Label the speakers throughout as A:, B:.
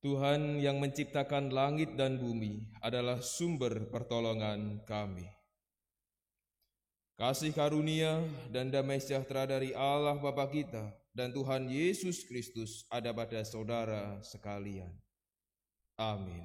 A: Tuhan yang menciptakan langit dan bumi adalah sumber pertolongan kami. Kasih karunia dan damai sejahtera dari Allah Bapa kita dan Tuhan Yesus Kristus ada pada saudara sekalian. Amin.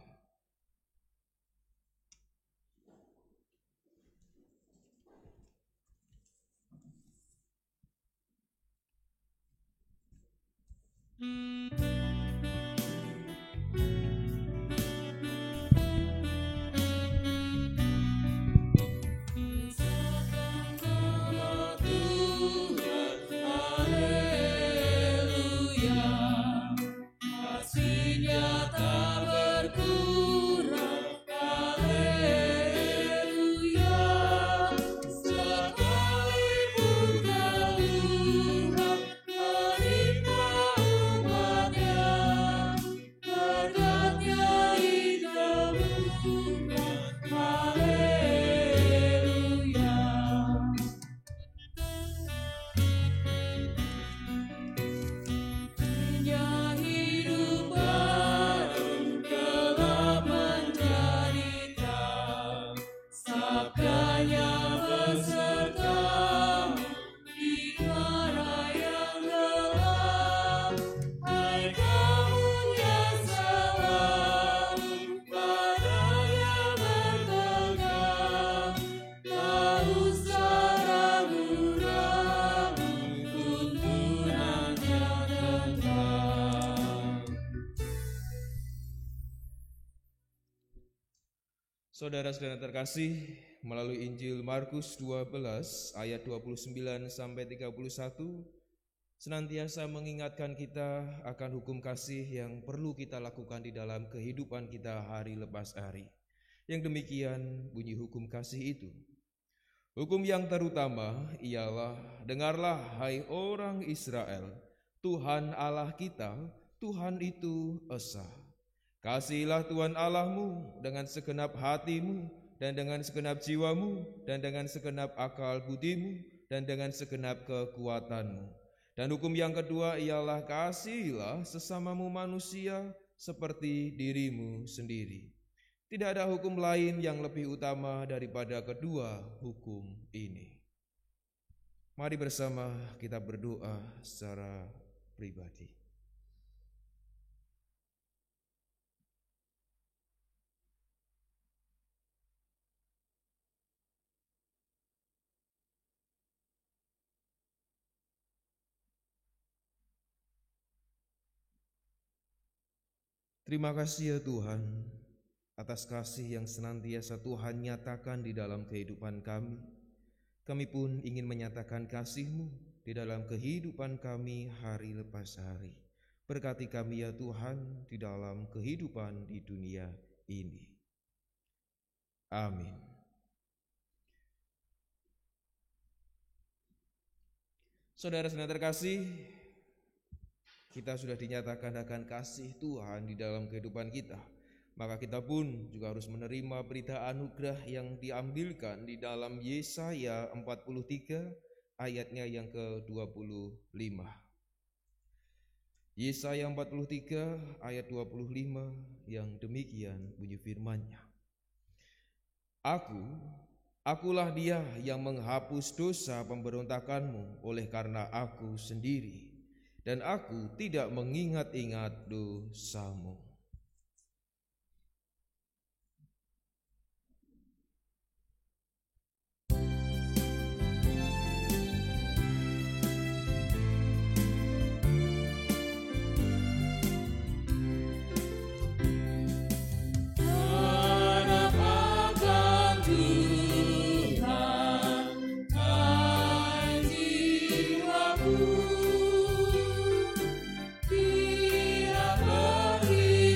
A: Saudara-saudara terkasih, melalui Injil Markus 12 ayat 29 sampai 31 senantiasa mengingatkan kita akan hukum kasih yang perlu kita lakukan di dalam kehidupan kita hari lepas hari. Yang demikian bunyi hukum kasih itu. Hukum yang terutama ialah, dengarlah hai orang Israel, Tuhan Allah kita, Tuhan itu esa. Kasihilah Tuhan Allahmu dengan segenap hatimu, dan dengan segenap jiwamu, dan dengan segenap akal budimu, dan dengan segenap kekuatanmu. Dan hukum yang kedua ialah, kasihilah sesamamu manusia seperti dirimu sendiri. Tidak ada hukum lain yang lebih utama daripada kedua hukum ini. Mari bersama kita berdoa secara pribadi. Terima kasih ya Tuhan, atas kasih yang senantiasa Tuhan nyatakan di dalam kehidupan kami. Kami pun ingin menyatakan kasih-Mu di dalam kehidupan kami hari lepas hari. Berkati kami ya Tuhan di dalam kehidupan di dunia ini. Amin. Saudara-saudara terkasih, kita sudah dinyatakan akan kasih Tuhan di dalam kehidupan kita. Maka kita pun juga harus menerima berita anugerah yang diambilkan di dalam Yesaya 43 ayatnya yang ke-25. Yesaya 43 ayat 25 yang demikian bunyi firman-Nya. Akulah dia yang menghapus dosa pemberontakanmu oleh karena aku sendiri. Dan aku tidak mengingat-ingat dosamu.
B: Dia beri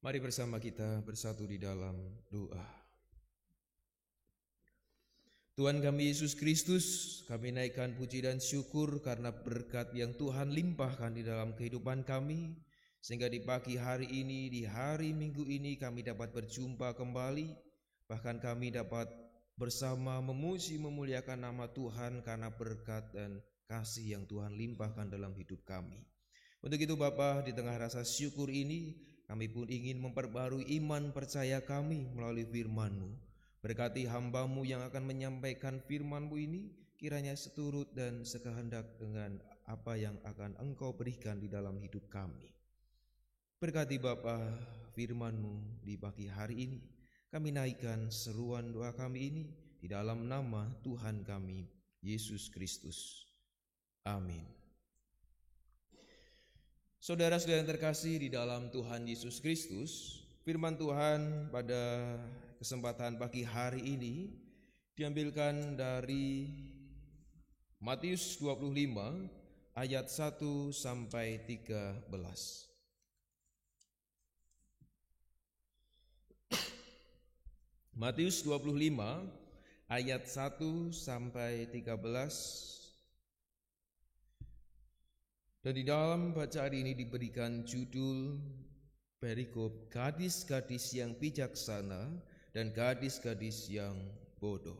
A: Mari bersama kita bersatu di dalam doa. Tuhan kami Yesus Kristus, kami naikkan puji dan syukur karena berkat yang Tuhan limpahkan di dalam kehidupan kami, sehingga di pagi hari ini, di hari Minggu ini kami dapat berjumpa kembali, bahkan kami dapat bersama memuji memuliakan nama Tuhan karena berkat dan kasih yang Tuhan limpahkan dalam hidup kami. Untuk itu Bapa, di tengah rasa syukur ini, kami pun ingin memperbarui iman percaya kami melalui firman-Mu. Berkati hamba-Mu yang akan menyampaikan firman-Mu ini, kiranya seturut dan sekehendak dengan apa yang akan Engkau berikan di dalam hidup kami. Berkati Bapa firman-Mu di pagi hari ini. Kami naikkan seruan doa kami ini di dalam nama Tuhan kami, Yesus Kristus. Amin. Saudara-saudara yang terkasih di dalam Tuhan Yesus Kristus, firman Tuhan pada kesempatan pagi hari ini diambilkan dari Matius 25 ayat 1 sampai 13. Matius 25 ayat 1 sampai 13. Dan di dalam bacaan ini diberikan judul perikop gadis-gadis yang bijaksana dan gadis-gadis yang bodoh.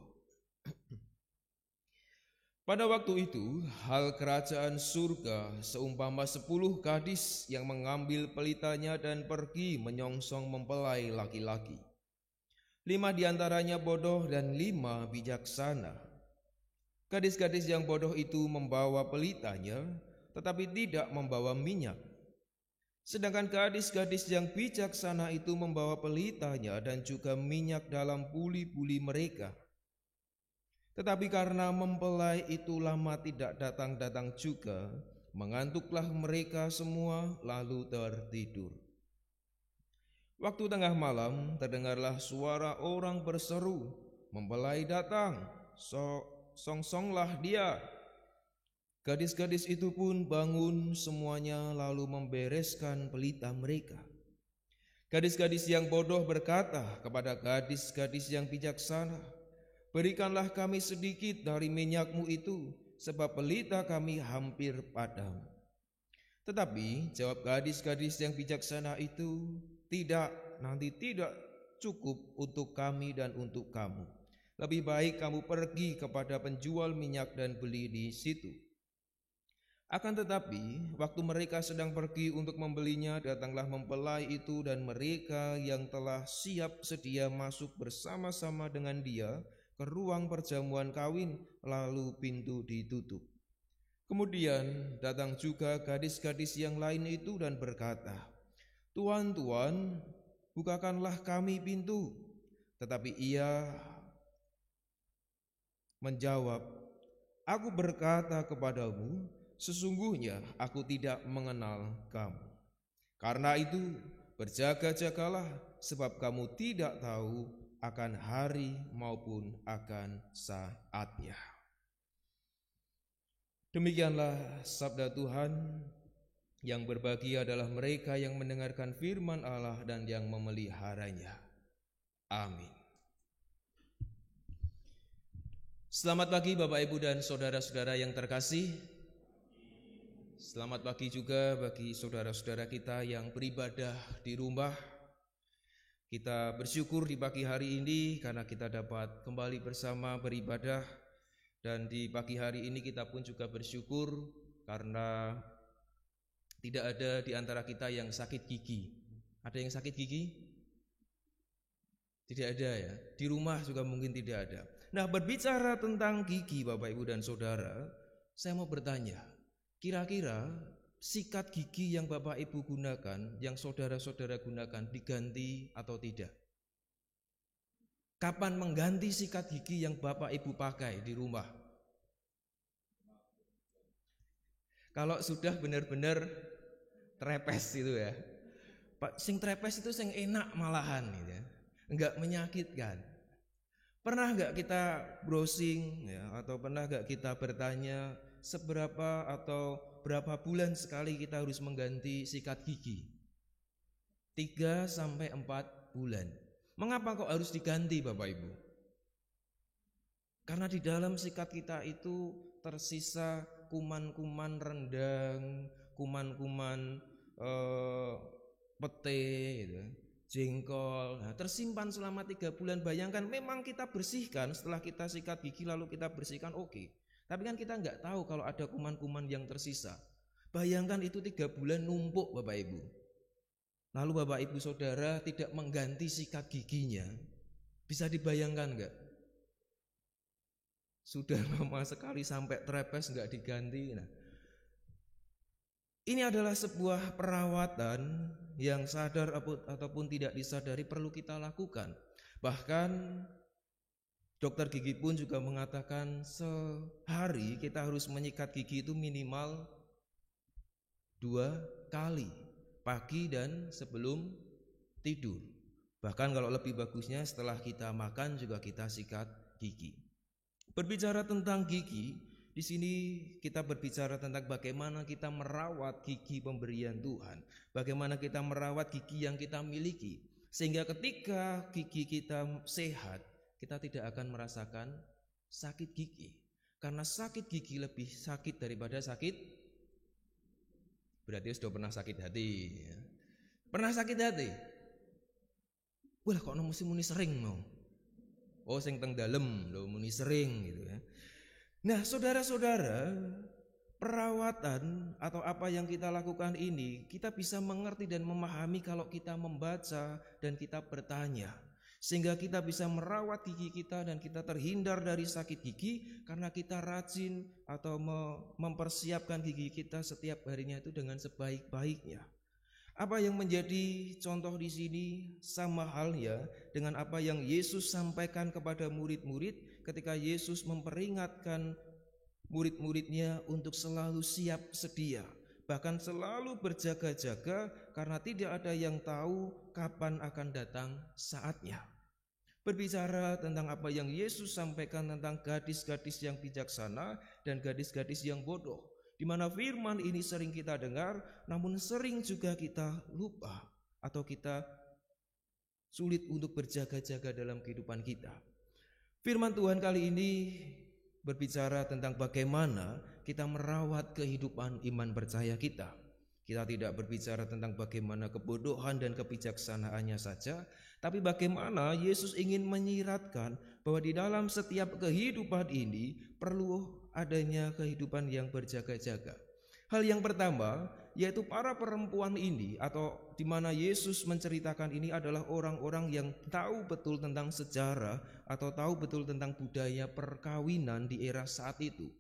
A: Pada waktu itu, hal kerajaan surga seumpama 10 gadis yang mengambil pelitanya dan pergi menyongsong mempelai laki-laki. 5 diantaranya bodoh dan 5 bijaksana. Gadis-gadis yang bodoh itu membawa pelitanya, tetapi tidak membawa minyak. Sedangkan gadis-gadis yang bijaksana itu membawa pelitanya dan juga minyak dalam buli-buli mereka. Tetapi karena mempelai itu lama tidak datang-datang juga, mengantuklah mereka semua lalu tertidur. Waktu tengah malam terdengarlah suara orang berseru, "Mempelai datang, songsonglah dia." Gadis-gadis itu pun bangun semuanya lalu membereskan pelita mereka. Gadis-gadis yang bodoh berkata kepada gadis-gadis yang bijaksana, "Berikanlah kami sedikit dari minyakmu itu, sebab pelita kami hampir padam." Tetapi jawab gadis-gadis yang bijaksana itu, "Tidak, nanti tidak cukup untuk kami dan untuk kamu. Lebih baik kamu pergi kepada penjual minyak dan beli di situ." Akan tetapi, waktu mereka sedang pergi untuk membelinya, datanglah mempelai itu dan mereka yang telah siap sedia masuk bersama-sama dengan dia ke ruang perjamuan kawin, lalu pintu ditutup. Kemudian datang juga gadis-gadis yang lain itu dan berkata, "Tuan, Tuan, bukakanlah kami pintu." Tetapi ia menjawab, "Aku berkata kepadamu, sesungguhnya aku tidak mengenal kamu. Karena itu berjaga-jagalah, sebab kamu tidak tahu akan hari maupun akan saatnya." Demikianlah sabda Tuhan. Yang berbahagia adalah mereka yang mendengarkan firman Allah dan yang memeliharanya. Amin. Selamat pagi Bapak Ibu dan saudara-saudara yang terkasih. Selamat pagi juga bagi saudara-saudara kita yang beribadah di rumah. Kita bersyukur di pagi hari ini karena kita dapat kembali bersama beribadah. Dan di pagi hari ini kita pun juga bersyukur karena tidak ada di antara kita yang sakit gigi. Ada yang sakit gigi? Tidak ada ya. Di rumah juga mungkin tidak ada. Nah, berbicara tentang gigi Bapak Ibu dan Saudara, saya mau bertanya, kira-kira sikat gigi yang Bapak Ibu gunakan, yang saudara-saudara gunakan diganti atau tidak? Kapan mengganti sikat gigi yang Bapak Ibu pakai di rumah? Kalau sudah benar-benar trepes itu ya. Sing trepes itu sing enak malahan gitu ya. Enggak menyakitkan. Pernah enggak kita browsing ya, atau pernah enggak kita bertanya seberapa atau berapa bulan sekali kita harus mengganti sikat gigi? 3-4 bulan. Mengapa kok harus diganti Bapak Ibu? Karena di dalam sikat kita itu tersisa kuman-kuman rendang, kuman-kuman pete, gitu, jengkol, tersimpan selama 3 bulan. Bayangkan, memang kita bersihkan setelah kita sikat gigi lalu kita bersihkan, oke. Tapi kan kita nggak tahu kalau ada kuman-kuman yang tersisa. Bayangkan itu 3 bulan numpuk Bapak Ibu. Lalu Bapak Ibu Saudara tidak mengganti sikat giginya, bisa dibayangkan nggak? Sudah lama sekali sampai trepes nggak diganti. Nah, ini adalah sebuah perawatan yang sadar ataupun tidak disadari perlu kita lakukan. Bahkan dokter gigi pun juga mengatakan sehari kita harus menyikat gigi itu minimal 2 kali, pagi dan sebelum tidur. Bahkan kalau lebih bagusnya setelah kita makan juga kita sikat gigi. Berbicara tentang gigi, di sini kita berbicara tentang bagaimana kita merawat gigi pemberian Tuhan, bagaimana kita merawat gigi yang kita miliki, sehingga ketika gigi kita sehat, kita tidak akan merasakan sakit gigi. Karena sakit gigi lebih sakit daripada sakit, berarti sudah pernah sakit hati. Pernah sakit hati? Wah, kok muni sering mau? Oh, sing teng dalem lho muni sering gitu ya. Nah, saudara-saudara, perawatan atau apa yang kita lakukan ini kita bisa mengerti dan memahami kalau kita membaca dan kita bertanya, sehingga kita bisa merawat gigi kita dan kita terhindar dari sakit gigi karena kita rajin atau mempersiapkan gigi kita setiap harinya itu dengan sebaik-baiknya. Apa yang menjadi contoh di sini sama halnya dengan apa yang Yesus sampaikan kepada murid-murid ketika Yesus memperingatkan murid-muridnya untuk selalu siap sedia, bahkan selalu berjaga-jaga karena tidak ada yang tahu kapan akan datang saatnya. Berbicara tentang apa yang Yesus sampaikan tentang gadis-gadis yang bijaksana dan gadis-gadis yang bodoh, di mana firman ini sering kita dengar, namun sering juga kita lupa atau kita sulit untuk berjaga-jaga dalam kehidupan kita. Firman Tuhan kali ini berbicara tentang bagaimana kita merawat kehidupan iman percaya kita. Kita tidak berbicara tentang bagaimana kebodohan dan kebijaksanaannya saja, tapi bagaimana Yesus ingin menyiratkan bahwa di dalam setiap kehidupan ini perlu adanya kehidupan yang berjaga-jaga. Hal yang pertama yaitu para perempuan ini, atau di mana Yesus menceritakan ini adalah orang-orang yang tahu betul tentang sejarah atau tahu betul tentang budaya perkawinan di era saat itu.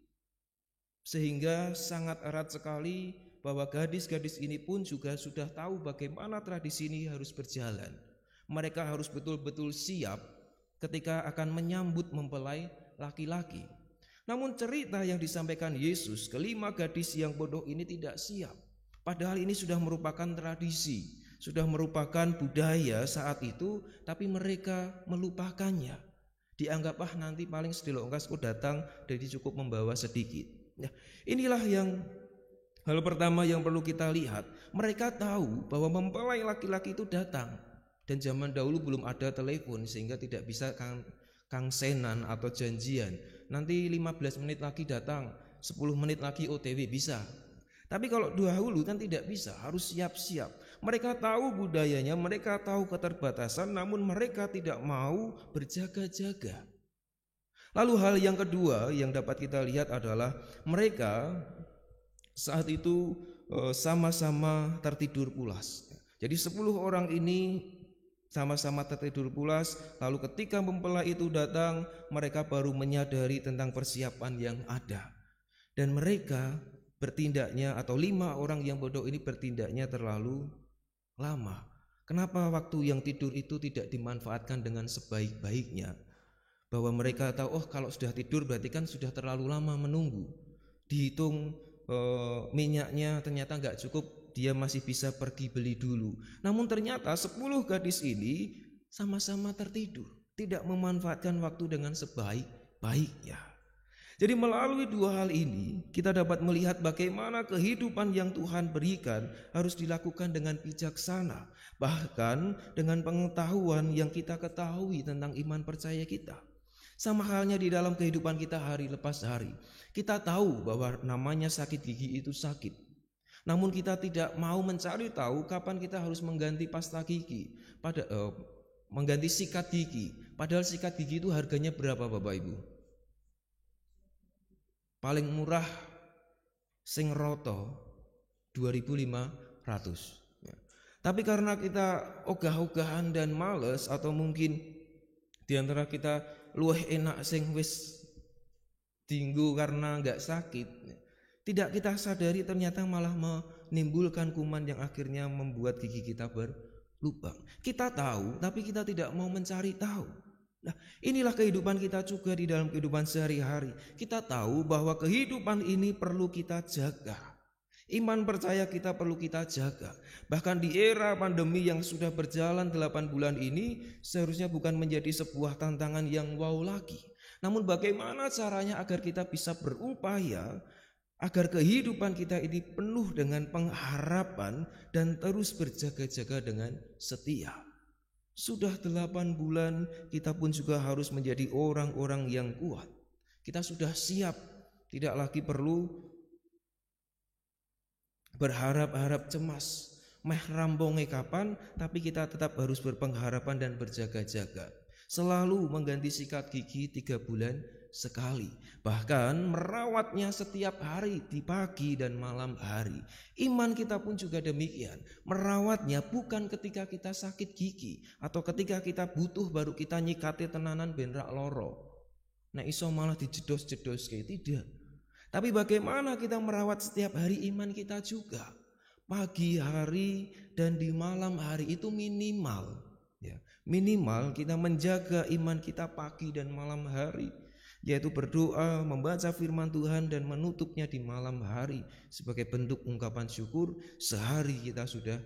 A: Sehingga sangat erat sekali bahwa gadis-gadis ini pun juga sudah tahu bagaimana tradisi ini harus berjalan. Mereka harus betul-betul siap ketika akan menyambut mempelai laki-laki. Namun cerita yang disampaikan Yesus, kelima gadis yang bodoh ini tidak siap. Padahal ini sudah merupakan tradisi, sudah merupakan budaya saat itu, tapi mereka melupakannya. Dianggap nanti paling sedelok engkasku datang, jadi cukup membawa sedikit. Nah, inilah yang hal pertama yang perlu kita lihat. Mereka tahu bahwa mempelai laki-laki itu datang. Dan zaman dahulu belum ada telepon sehingga tidak bisa kangsenan atau janjian. Nanti 15 menit lagi datang, 10 menit lagi OTW bisa. Tapi kalau dahulu kan tidak bisa, harus siap-siap. Mereka tahu budayanya, mereka tahu keterbatasan, namun mereka tidak mau berjaga-jaga. Lalu hal yang kedua yang dapat kita lihat adalah mereka saat itu sama-sama tertidur pulas. Jadi 10 orang ini sama-sama tertidur pulas, lalu ketika mempelai itu datang, mereka baru menyadari tentang persiapan yang ada. Dan mereka bertindaknya, atau 5 orang yang bodoh ini bertindaknya terlalu lama. Kenapa waktu yang tidur itu tidak dimanfaatkan dengan sebaik-baiknya? Bahwa mereka tahu, oh kalau sudah tidur berarti kan sudah terlalu lama menunggu. Dihitung minyaknya ternyata nggak cukup, dia masih bisa pergi beli dulu. Namun ternyata 10 gadis ini sama-sama tertidur, tidak memanfaatkan waktu dengan sebaik-baiknya. Jadi melalui dua hal ini kita dapat melihat bagaimana kehidupan yang Tuhan berikan harus dilakukan dengan bijaksana, bahkan dengan pengetahuan yang kita ketahui tentang iman percaya kita. Sama halnya di dalam kehidupan kita hari lepas hari. Kita tahu bahwa namanya sakit gigi itu sakit. Namun kita tidak mau mencari tahu kapan kita harus mengganti pasta gigi, mengganti sikat gigi. Padahal sikat gigi itu harganya berapa Bapak Ibu? Paling murah sing roto 2.500. Tapi karena kita ogah-ogahan dan males, atau mungkin diantara kita luwih enak sing wis dinggo karena nggak sakit, tidak kita sadari ternyata malah menimbulkan kuman yang akhirnya membuat gigi kita berlubang. Kita tahu tapi kita tidak mau mencari tahu. Nah, inilah kehidupan kita juga di dalam kehidupan sehari-hari. Kita tahu bahwa kehidupan ini perlu kita jaga. Iman percaya kita perlu kita jaga. Bahkan di era pandemi yang sudah berjalan 8 bulan ini seharusnya bukan menjadi sebuah tantangan yang wow lagi. Namun bagaimana caranya agar kita bisa berupaya agar kehidupan kita ini penuh dengan pengharapan dan terus berjaga-jaga dengan setia. Sudah 8 bulan kita pun juga harus menjadi orang-orang yang kuat. Kita sudah siap, tidak lagi perlu berharap-harap cemas. Meh rambonge kapan, tapi kita tetap harus berpengharapan dan berjaga-jaga. Selalu mengganti sikat gigi 3 bulan sekali. Bahkan merawatnya setiap hari di pagi dan malam hari. Iman kita pun juga demikian. Merawatnya bukan ketika kita sakit gigi atau ketika kita butuh baru kita nyikati tenanan benrak loro. Nah iso malah dijedos-jedos kayak tidak. Tapi bagaimana kita merawat setiap hari iman kita juga. Pagi hari dan di malam hari itu minimal. Ya, minimal kita menjaga iman kita pagi dan malam hari, yaitu berdoa, membaca firman Tuhan dan menutupnya di malam hari sebagai bentuk ungkapan syukur sehari kita sudah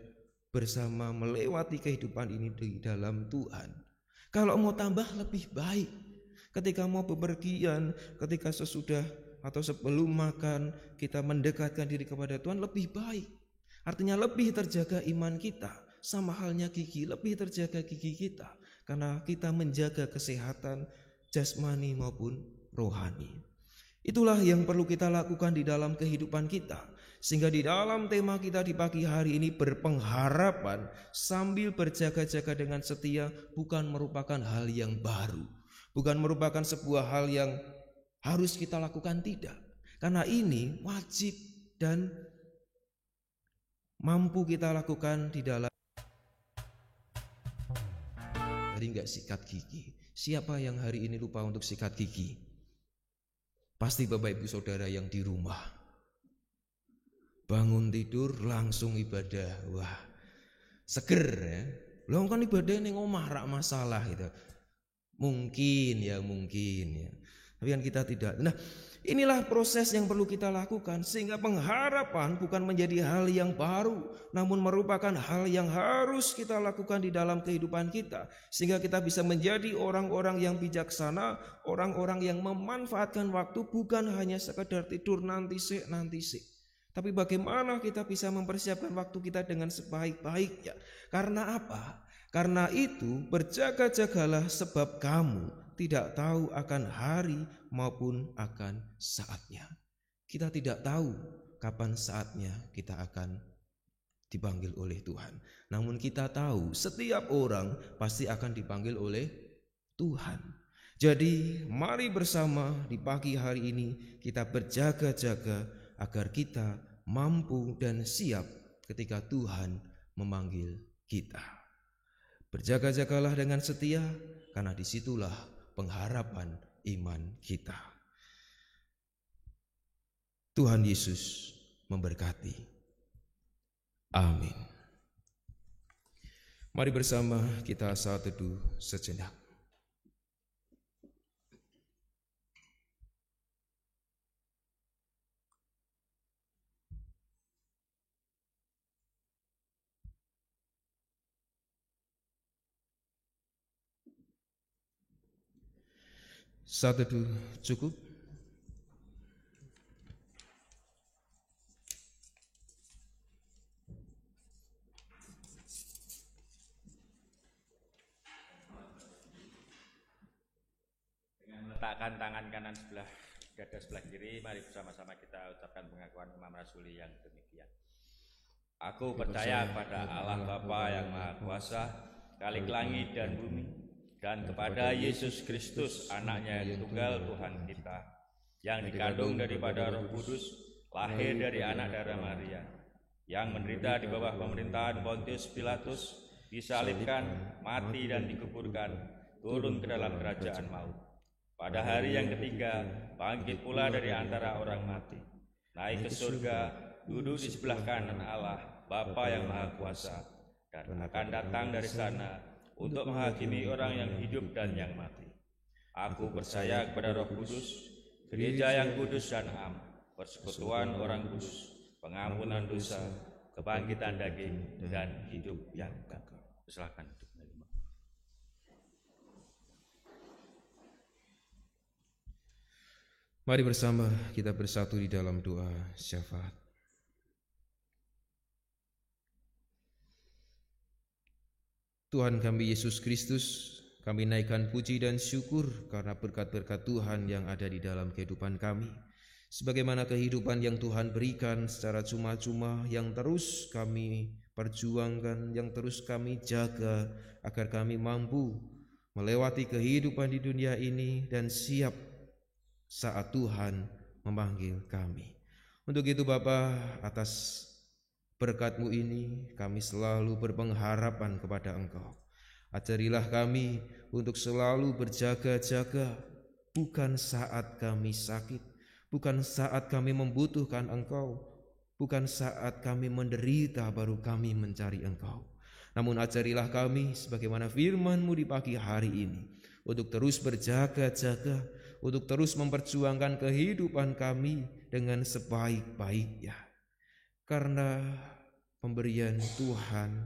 A: bersama melewati kehidupan ini di dalam Tuhan. Kalau mau tambah lebih baik, ketika mau bepergian, ketika sesudah atau sebelum makan kita mendekatkan diri kepada Tuhan lebih baik. Artinya lebih terjaga iman kita. Sama halnya gigi, lebih terjaga gigi kita karena kita menjaga kesehatan jasmani maupun rohani. Itulah yang perlu kita lakukan di dalam kehidupan kita. Sehingga di dalam tema kita di pagi hari ini, berpengharapan sambil berjaga-jaga dengan setia, bukan merupakan hal yang baru, bukan merupakan sebuah hal yang harus kita lakukan, tidak. Karena ini wajib dan mampu kita lakukan di dalam. Hari enggak sikat gigi. Siapa yang hari ini lupa untuk sikat gigi? Pasti Bapak Ibu Saudara yang di rumah. Bangun tidur langsung ibadah. Wah, seger ya. Loh kan ibadah ning omah rak masalah gitu. Mungkin ya. Tapi kan kita tidak. Nah, inilah proses yang perlu kita lakukan sehingga pengharapan bukan menjadi hal yang baru, namun merupakan hal yang harus kita lakukan di dalam kehidupan kita sehingga kita bisa menjadi orang-orang yang bijaksana, orang-orang yang memanfaatkan waktu bukan hanya sekedar tidur nanti sih. Tapi bagaimana kita bisa mempersiapkan waktu kita dengan sebaik-baiknya. Karena apa? Karena itu berjaga-jagalah sebab kamu tidak tahu akan hari maupun akan saatnya. Kita tidak tahu kapan saatnya kita akan dipanggil oleh Tuhan. Namun kita tahu setiap orang pasti akan dipanggil oleh Tuhan. Jadi mari bersama di pagi hari ini kita berjaga-jaga agar kita mampu dan siap ketika Tuhan memanggil kita. Berjaga-jagalah dengan setia karena disitulah pengharapan iman kita. Tuhan Yesus memberkati. Amin. Mari bersama kita saat teduh sejenak. Saat teduh cukup.
B: Letakkan tangan kanan sebelah dada sebelah kiri. Mari bersama-sama kita ucapkan pengakuan Imam Rasuli yang demikian. Aku percaya kepada Allah Bapa yang Maha Kuasa, Khalik langit dan bumi, dan kepada Yesus Kristus, Anaknya yang tunggal Tuhan kita, yang dikandung daripada Roh Kudus, lahir dari anak darah Maria, yang menderita di bawah pemerintahan Pontius Pilatus, disalibkan, mati dan dikuburkan, turun ke dalam kerajaan maut. Pada hari yang ketiga, bangkit pula dari antara orang mati, naik ke surga, duduk di sebelah kanan Allah, Bapa yang Maha Kuasa, dan akan datang dari sana untuk menghakimi orang yang hidup dan yang mati. Aku percaya kepada Roh Kudus, gereja yang kudus dan am, persekutuan orang kudus, pengampunan dosa, kebangkitan daging, dan hidup yang kekal. Silakan duduk.
A: Mari bersama kita bersatu di dalam doa syafaat. Tuhan kami Yesus Kristus, kami naikkan puji dan syukur karena berkat-berkat Tuhan yang ada di dalam kehidupan kami. Sebagaimana kehidupan yang Tuhan berikan secara cuma-cuma, yang terus kami perjuangkan, yang terus kami jaga agar kami mampu melewati kehidupan di dunia ini dan siap saat Tuhan memanggil kami. Untuk itu Bapa, atas berkat-Mu ini kami selalu berpengharapan kepada Engkau. Ajarilah kami untuk selalu berjaga-jaga, bukan saat kami sakit, bukan saat kami membutuhkan Engkau, bukan saat kami menderita baru kami mencari Engkau. Namun ajarilah kami sebagaimana firman-Mu di pagi hari ini, untuk terus berjaga-jaga, untuk terus memperjuangkan kehidupan kami dengan sebaik-baiknya. Karena pemberian Tuhan,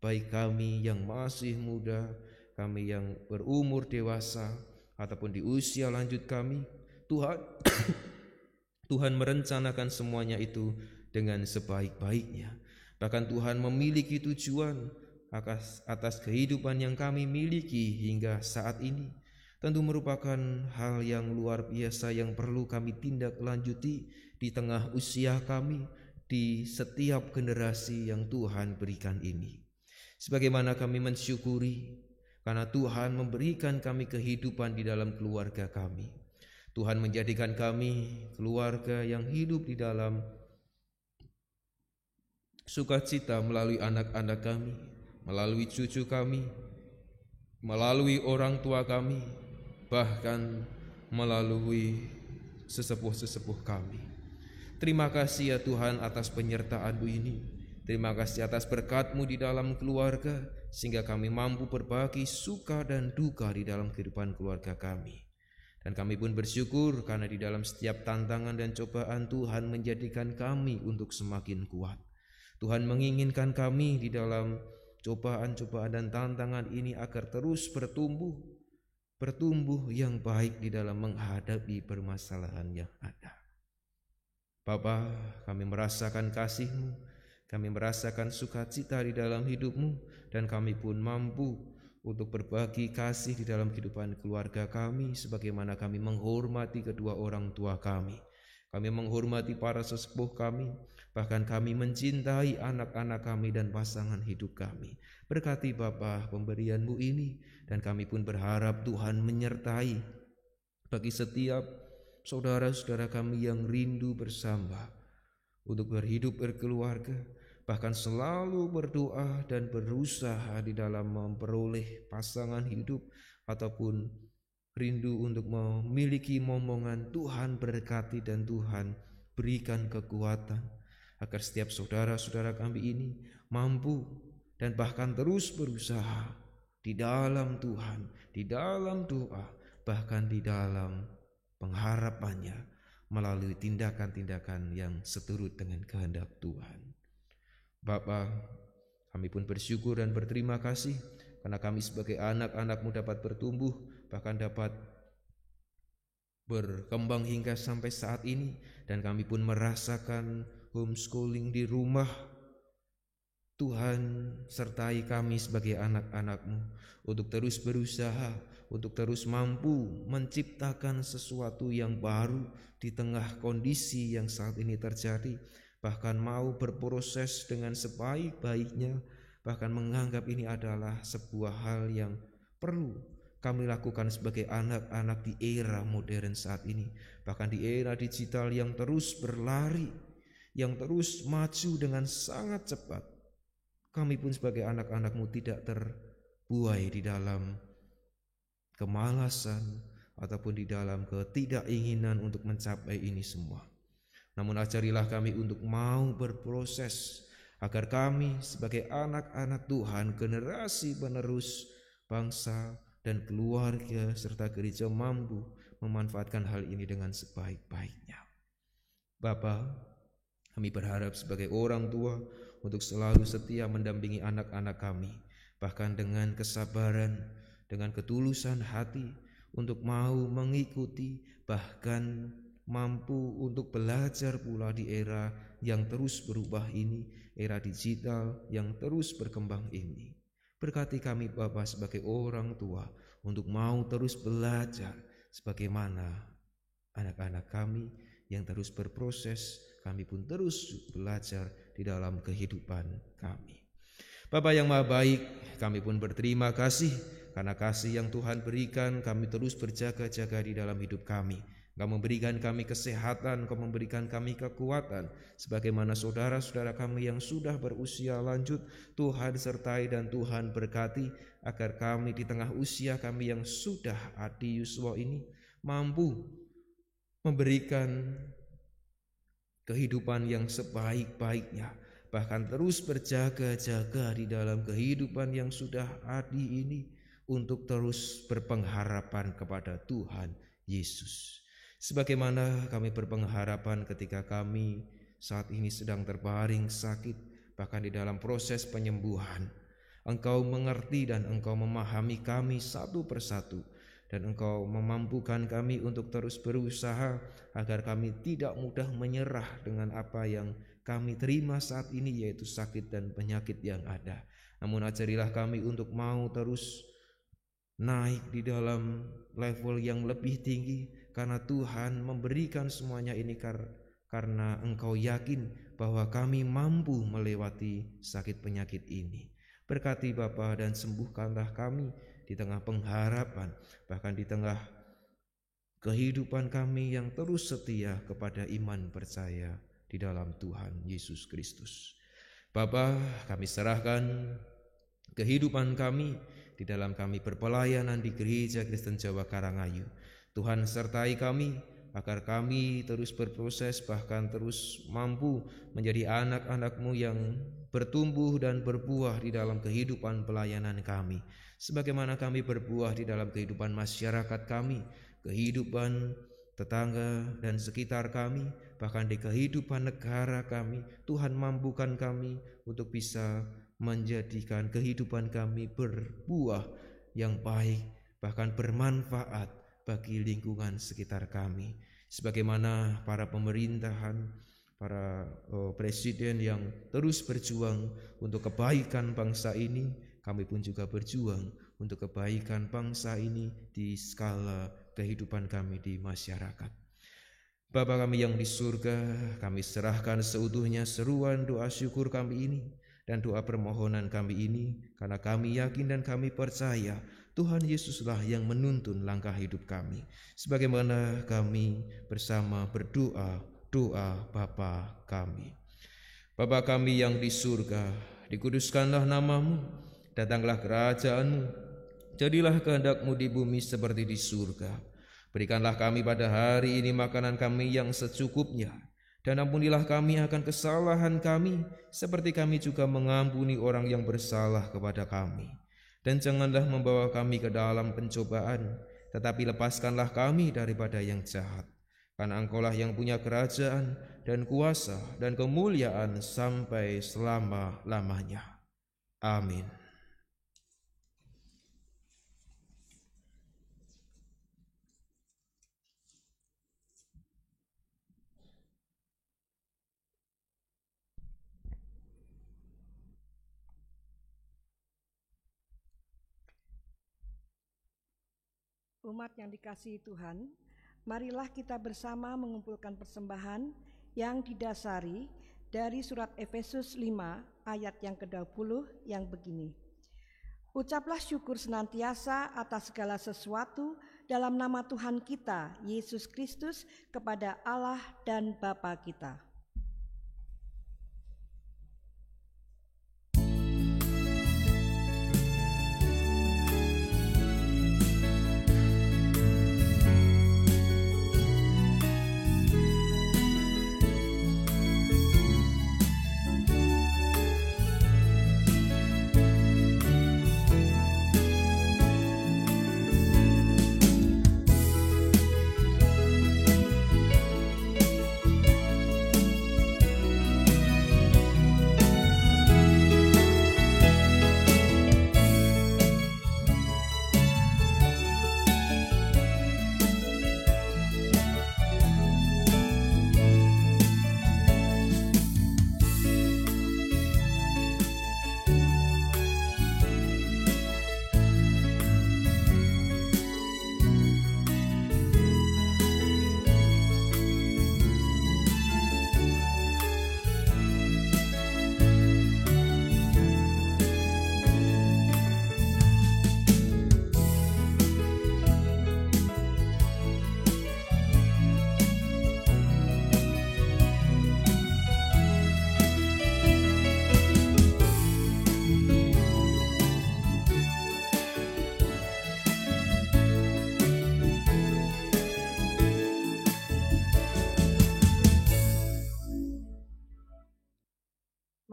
A: baik kami yang masih muda, kami yang berumur dewasa, ataupun di usia lanjut kami, Tuhan merencanakan semuanya itu dengan sebaik-baiknya. Bahkan Tuhan memiliki tujuan atas kehidupan yang kami miliki hingga saat ini. Tentu merupakan hal yang luar biasa yang perlu kami tindak lanjuti di tengah usia kami, di setiap generasi yang Tuhan berikan ini. Sebagaimana kami mensyukuri karena Tuhan memberikan kami kehidupan di dalam keluarga kami. Tuhan menjadikan kami keluarga yang hidup di dalam sukacita melalui anak-anak kami, melalui cucu kami, melalui orang tua kami, bahkan melalui sesepuh-sesepuh kami. Terima kasih ya Tuhan atas penyertaan-Mu ini. Terima kasih atas berkat-Mu di dalam keluarga, sehingga kami mampu berbagi suka dan duka di dalam kehidupan keluarga kami. Dan kami pun bersyukur karena di dalam setiap tantangan dan cobaan Tuhan menjadikan kami untuk semakin kuat. Tuhan menginginkan kami di dalam cobaan-cobaan dan tantangan ini agar terus bertumbuh yang baik di dalam menghadapi permasalahan yang ada. Bapa, kami merasakan kasih-Mu, kami merasakan sukacita di dalam hidup-Mu, dan kami pun mampu untuk berbagi kasih di dalam kehidupan keluarga kami, sebagaimana kami menghormati kedua orang tua kami. Kami menghormati para sesepuh kami, bahkan kami mencintai anak-anak kami dan pasangan hidup kami. Berkati Bapa pemberian-Mu ini, dan kami pun berharap Tuhan menyertai bagi setiap saudara-saudara kami yang rindu bersama untuk berhidup berkeluarga, bahkan selalu berdoa dan berusaha di dalam memperoleh pasangan hidup ataupun rindu untuk memiliki momongan. Tuhan berkati dan Tuhan berikan kekuatan agar setiap saudara-saudara kami ini mampu dan bahkan terus berusaha di dalam Tuhan, di dalam doa, bahkan di dalam pengharapannya melalui tindakan-tindakan yang seturut dengan kehendak Tuhan. Bapa, kami pun bersyukur dan berterima kasih karena kami sebagai anak-anak-Mu dapat bertumbuh, bahkan dapat berkembang hingga sampai saat ini, dan kami pun merasakan homeschooling di rumah Tuhan, sertai kami sebagai anak-anak-Mu untuk terus berusaha, untuk terus mampu menciptakan sesuatu yang baru di tengah kondisi yang saat ini terjadi, bahkan mau berproses dengan sebaik-baiknya, bahkan menganggap ini adalah sebuah hal yang perlu kami lakukan sebagai anak-anak di era modern saat ini, bahkan di era digital yang terus berlari, yang terus maju dengan sangat cepat. Kami pun sebagai anak-anak-Mu tidak terbuai di dalam kemalasan ataupun di dalam ketidakinginan untuk mencapai ini semua. Namun ajarilah kami untuk mau berproses, agar kami sebagai anak-anak Tuhan, generasi penerus bangsa dan keluarga serta gereja mampu memanfaatkan hal ini dengan sebaik-baiknya. Bapa, kami berharap sebagai orang tua untuk selalu setia mendampingi anak-anak kami, bahkan dengan kesabaran, dengan ketulusan hati untuk mau mengikuti, bahkan mampu untuk belajar pula di era yang terus berubah ini, era digital yang terus berkembang ini. Berkati kami Bapa sebagai orang tua untuk mau terus belajar sebagaimana anak-anak kami yang terus berproses, kami pun terus belajar di dalam kehidupan kami. Bapa yang Maha Baik, kami pun berterima kasih karena kasih yang Tuhan berikan, kami terus berjaga-jaga di dalam hidup kami. Engkau memberikan kami kesehatan, Engkau memberikan kami kekuatan, sebagaimana saudara-saudara kami yang sudah berusia lanjut, Tuhan sertai dan Tuhan berkati, agar kami di tengah usia kami yang sudah adi yuswa ini, mampu memberikan kehidupan yang sebaik-baiknya, bahkan terus berjaga-jaga di dalam kehidupan yang sudah adi ini, untuk terus berpengharapan kepada Tuhan Yesus. Sebagaimana kami berpengharapan ketika kami saat ini sedang terbaring sakit, bahkan di dalam proses penyembuhan, Engkau mengerti dan Engkau memahami kami satu persatu, dan Engkau memampukan kami untuk terus berusaha agar kami tidak mudah menyerah dengan apa yang kami terima saat ini, yaitu sakit dan penyakit yang ada. Namun ajarilah kami untuk mau terus naik di dalam level yang lebih tinggi, karena Tuhan memberikan semuanya ini karena Engkau yakin bahwa kami mampu melewati sakit penyakit ini. Berkati Bapa dan sembuhkanlah kami di tengah pengharapan, bahkan di tengah kehidupan kami yang terus setia kepada iman percaya di dalam Tuhan Yesus Kristus. Bapa, kami serahkan kehidupan kami di dalam kami berpelayanan di Gereja Kristen Jawa Karangayu. Tuhan sertai kami agar kami terus berproses, bahkan terus mampu menjadi anak-anak-Mu yang bertumbuh dan berbuah di dalam kehidupan pelayanan kami, sebagaimana kami berbuah di dalam kehidupan masyarakat kami, kehidupan tetangga dan sekitar kami, bahkan di kehidupan negara kami. Tuhan mampukan kami untuk bisa menjadikan kehidupan kami berbuah yang baik, bahkan bermanfaat bagi lingkungan sekitar kami. Sebagaimana para pemerintahan, para presiden yang terus berjuang untuk kebaikan bangsa ini, kami pun juga berjuang untuk kebaikan bangsa ini di skala kehidupan kami di masyarakat. Bapa kami yang di surga, kami serahkan seutuhnya seruan doa syukur kami ini dan doa permohonan kami ini, karena kami yakin dan kami percaya Tuhan Yesuslah yang menuntun langkah hidup kami. Sebagaimana kami bersama berdoa, doa Bapa kami. Bapa kami yang di surga, dikuduskanlah nama-Mu, datanglah kerajaan-Mu, jadilah kehendak-Mu di bumi seperti di surga. Berikanlah kami pada hari ini makanan kami yang secukupnya, dan ampunilah kami akan kesalahan kami, seperti kami juga mengampuni orang yang bersalah kepada kami. Dan janganlah membawa kami ke dalam pencobaan, tetapi lepaskanlah kami daripada yang jahat. Karena Engkaulah yang punya kerajaan dan kuasa dan kemuliaan sampai selama-lamanya. Amin.
C: Umat yang dikasihi Tuhan, marilah kita bersama mengumpulkan persembahan yang didasari dari surat Efesus 5 ayat yang ke-20 yang begini. Ucaplah syukur senantiasa atas segala sesuatu dalam nama Tuhan kita, Yesus Kristus, kepada Allah dan Bapa kita.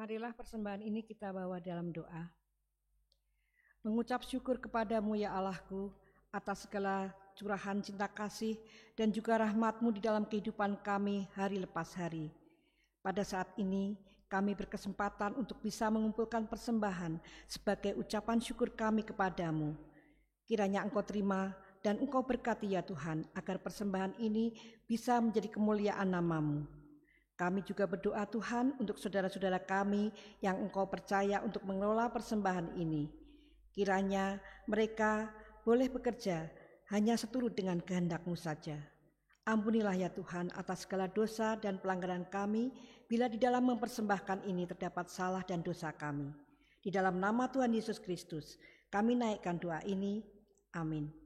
C: Marilah persembahan ini kita bawa dalam doa. Mengucap syukur kepadamu ya Allahku atas segala curahan cinta kasih dan juga rahmat-Mu di dalam kehidupan kami hari lepas hari. Pada saat ini kami berkesempatan untuk bisa mengumpulkan persembahan sebagai ucapan syukur kami kepadamu. Kiranya Engkau terima dan Engkau berkati ya Tuhan agar persembahan ini bisa menjadi kemuliaan nama-Mu. Kami juga berdoa Tuhan untuk saudara-saudara kami yang Engkau percaya untuk mengelola persembahan ini. Kiranya mereka boleh bekerja hanya seturut dengan kehendak-Mu saja. Ampunilah ya Tuhan atas segala dosa dan pelanggaran kami bila di dalam mempersembahkan ini terdapat salah dan dosa kami. Di dalam nama Tuhan Yesus Kristus kami naikkan doa ini. Amin.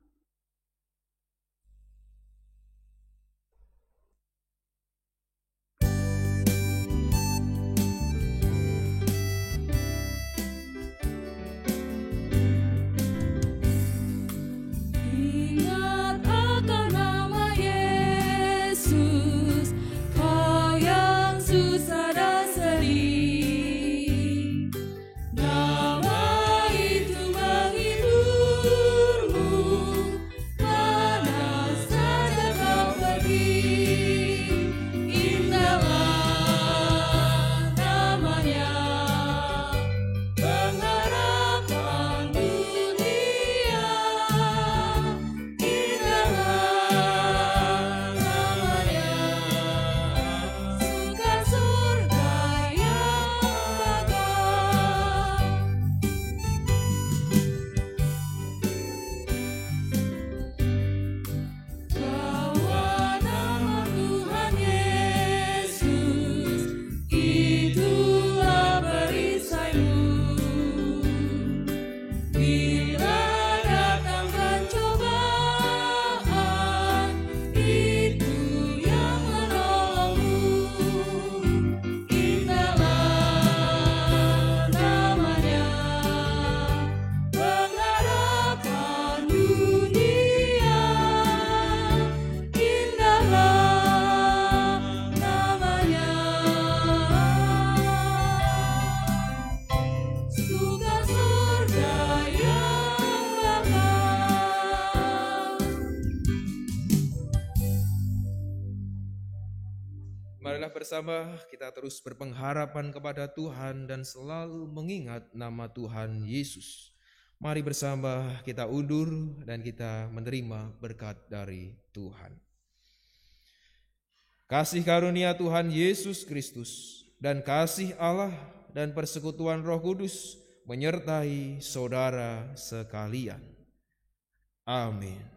A: Marilah bersama kita terus berpengharapan kepada Tuhan dan selalu mengingat nama Tuhan Yesus. Mari bersama kita undur dan kita menerima berkat dari Tuhan. Kasih karunia Tuhan Yesus Kristus dan kasih Allah dan persekutuan Roh Kudus menyertai saudara sekalian. Amin.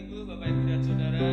A: Ibu, Bapak Ibu dan Saudara,